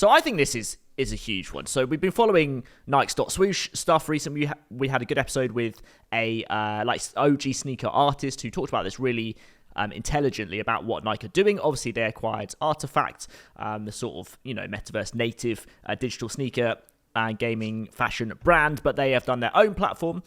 So I think this is a huge one. So we've been following Nike's dotswoosh stuff recently. We had a good episode with a OG sneaker artist who talked about this really intelligently about what Nike are doing. Obviously, they acquired Artifact, the sort of metaverse native digital sneaker and gaming fashion brand, but they have done their own platform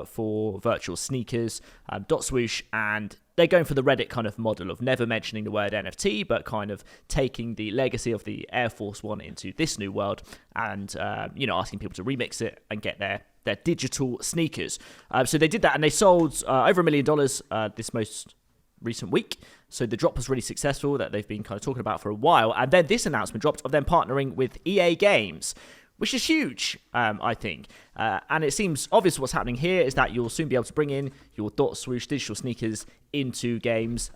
for virtual sneakers, dotswoosh, and they're going for the Reddit kind of model of never mentioning the word NFT, but kind of taking the legacy of the Air Force One into this new world and, asking people to remix it and get their digital sneakers. So they did that, and they sold over $1 million this most recent week. So the drop was really successful that they've been kind of talking about for a while. And then this announcement dropped of them partnering with EA Games, which is huge, I think. And it seems obvious what's happening here is that you'll soon be able to bring in your dotswoosh digital sneakers into games.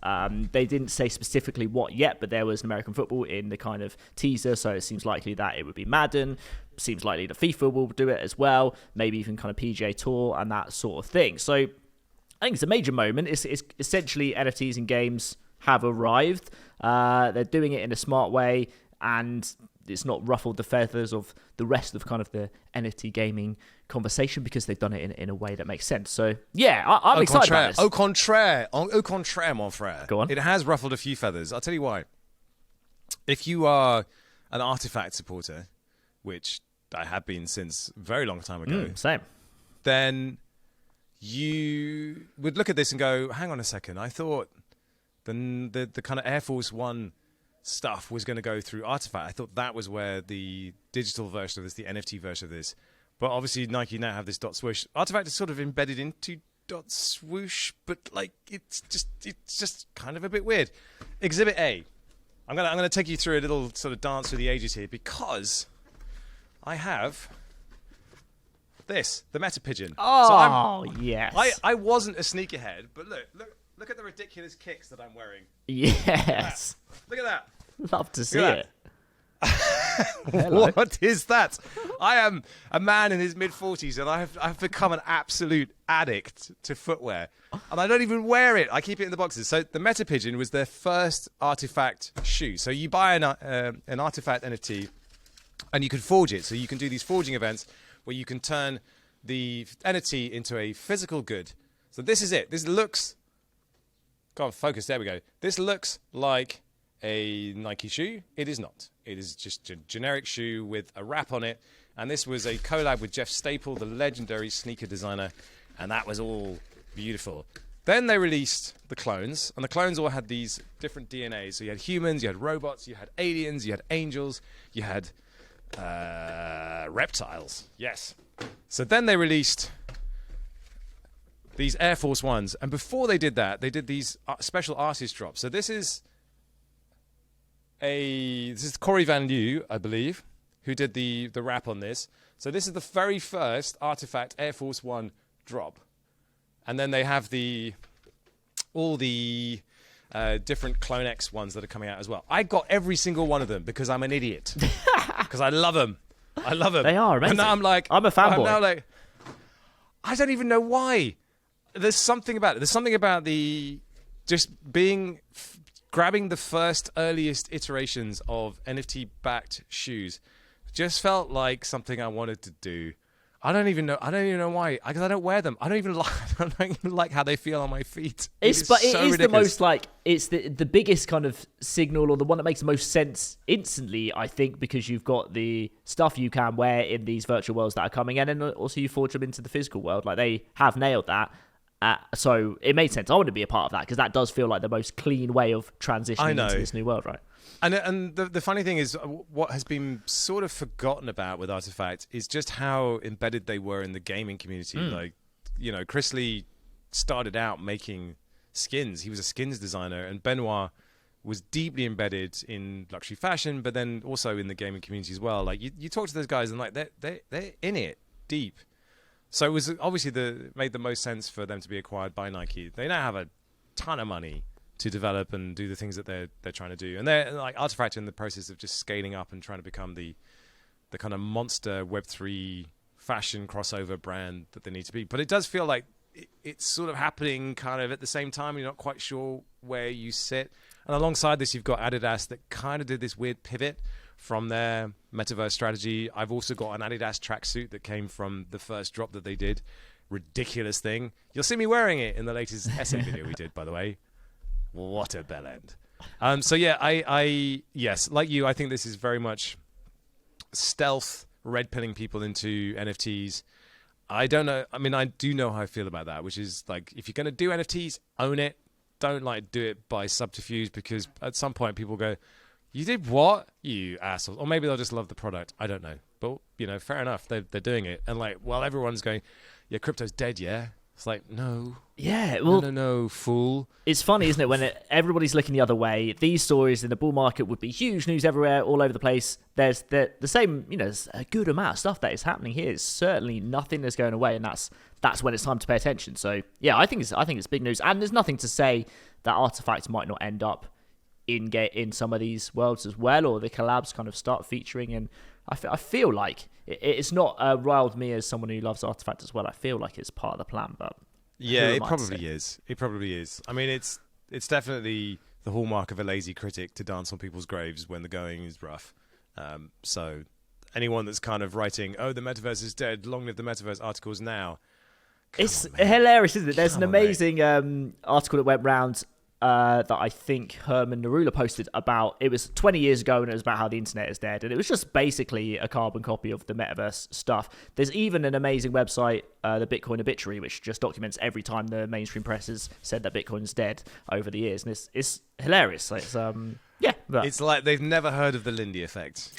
They didn't say specifically what yet, but there was an American football in the kind of teaser, so it seems likely that it would be Madden. Seems likely that FIFA will do it as well, maybe even kind of PGA Tour and that sort of thing. So I think it's a major moment. It's essentially NFTs in games have arrived. They're doing it in a smart way, and it's not ruffled the feathers of the rest of kind of the NFT gaming conversation because they've done it in a way that makes sense. So, yeah, I'm excited about this. Au contraire, mon frère. Go on. It has ruffled a few feathers. I'll tell you why. If you are an Artifact supporter, which I have been since a very long time ago, same, then you would look at this and go, hang on a second, I thought the kind of Air Force One stuff was going to go through Artifact. I thought that was where the digital version of this, the NFT version of this. But obviously Nike now have this dotswoosh. Artifact is sort of embedded into dotswoosh, but like it's just kind of a bit weird. Exhibit A. I'm gonna take you through a little sort of dance through the ages here because I have this, the Meta Pigeon. Oh, yes. I wasn't a sneakerhead, but look at the ridiculous kicks that I'm wearing. Yes. Look at that. Love to see it. What is that? I am a man in his mid-40s, and I've become an absolute addict to footwear. And I don't even wear it. I keep it in the boxes. So the Meta Pigeon was their first Artifact shoe. So you buy an Artifact NFT, and you can forge it. So you can do these forging events where you can turn the NFT into a physical good. So this is it. This looks... Go on, focus. There we go. This looks like a Nike shoe. It is not. It is just a generic shoe with a wrap on it. And this was a collab with Jeff Staple, the legendary sneaker designer. And that was all beautiful. Then they released the clones. And the clones all had these different DNAs. So you had humans, you had robots, you had aliens, you had angels, you had reptiles. Yes. So then they released these Air Force Ones. And before they did that, they did these special artist drops. So this is Corey Van Leeuw, I believe, who did the wrap on this. So this is the very first Artifact Air Force One drop. And then they have all the different Clone X ones that are coming out as well. I got every single one of them because I'm an idiot. Because I love them. I love them. They are amazing. And now I'm like... I'm a fanboy. I'm now like... I don't even know why. There's something about it. There's something about the... Just being... grabbing the first earliest iterations of NFT-backed shoes just felt like something I wanted to do. I don't even know why. Because I don't wear them. I don't even like how they feel on my feet. It is the most like it's the biggest kind of signal, or the one that makes the most sense instantly, I think, because you've got the stuff you can wear in these virtual worlds that are coming in, and also you forge them into the physical world. Like, they have nailed that. So it made sense. I want to be a part of that because that does feel like the most clean way of transitioning into this new world, right? And the funny thing is, what has been sort of forgotten about with Artifact is just how embedded they were in the gaming community. Like, Chris Lee started out making skins. He was a skins designer, and Benoit was deeply embedded in luxury fashion, but then also in the gaming community as well. Like, you talk to those guys, and like they're in it deep. So it was obviously made the most sense for them to be acquired by Nike. They now have a ton of money to develop and do the things that they're trying to do, and they're like Artifact in the process of just scaling up and trying to become the kind of monster Web3 fashion crossover brand that they need to be. But it does feel like it's sort of happening kind of at the same time. You're not quite sure where you sit. And alongside this, you've got Adidas that kind of did this weird pivot from their metaverse strategy. I've also got an Adidas tracksuit that came from the first drop that they did. Ridiculous thing. You'll see me wearing it in the latest essay video we did, by the way. What a bell end. So yeah, I yes, like you, I think this is very much stealth red pilling people into NFTs. I don't know. I mean, I do know how I feel about that, which is like, if you're going to do NFTs, own it. Don't like do it by subterfuge, because at some point people go, you did what, you assholes? Or maybe they'll just love the product. I don't know. But, fair enough. They're doing it. And like, while everyone's going, yeah, crypto's dead, yeah? It's like, no. Yeah, well... No, fool. It's funny, isn't it, when everybody's looking the other way. These stories in the bull market would be huge news everywhere, all over the place. There's the same, there's a good amount of stuff that is happening here. It's certainly nothing that's going away, and that's when it's time to pay attention. So, yeah, I think it's big news. And there's nothing to say that artifacts might not end up in some of these worlds as well, or the collabs kind of start featuring. And I feel like it's not riled me as someone who loves artifact as well. I feel like it's part of the plan, but yeah, it probably is. It probably is. I mean, it's definitely the hallmark of a lazy critic to dance on people's graves when the going is rough. So anyone that's kind of writing, "Oh, the metaverse is dead. Long live the metaverse," articles now. It's hilarious, isn't it? There's an amazing article that went round that I think Herman Narula posted about. It was 20 years ago, and it was about how the internet is dead, and it was just basically a carbon copy of the metaverse stuff. There's even an amazing website, the Bitcoin Obituary, which just documents every time the mainstream press has said that Bitcoin's dead over the years, and it's hilarious. It's it's like they've never heard of the Lindy effect.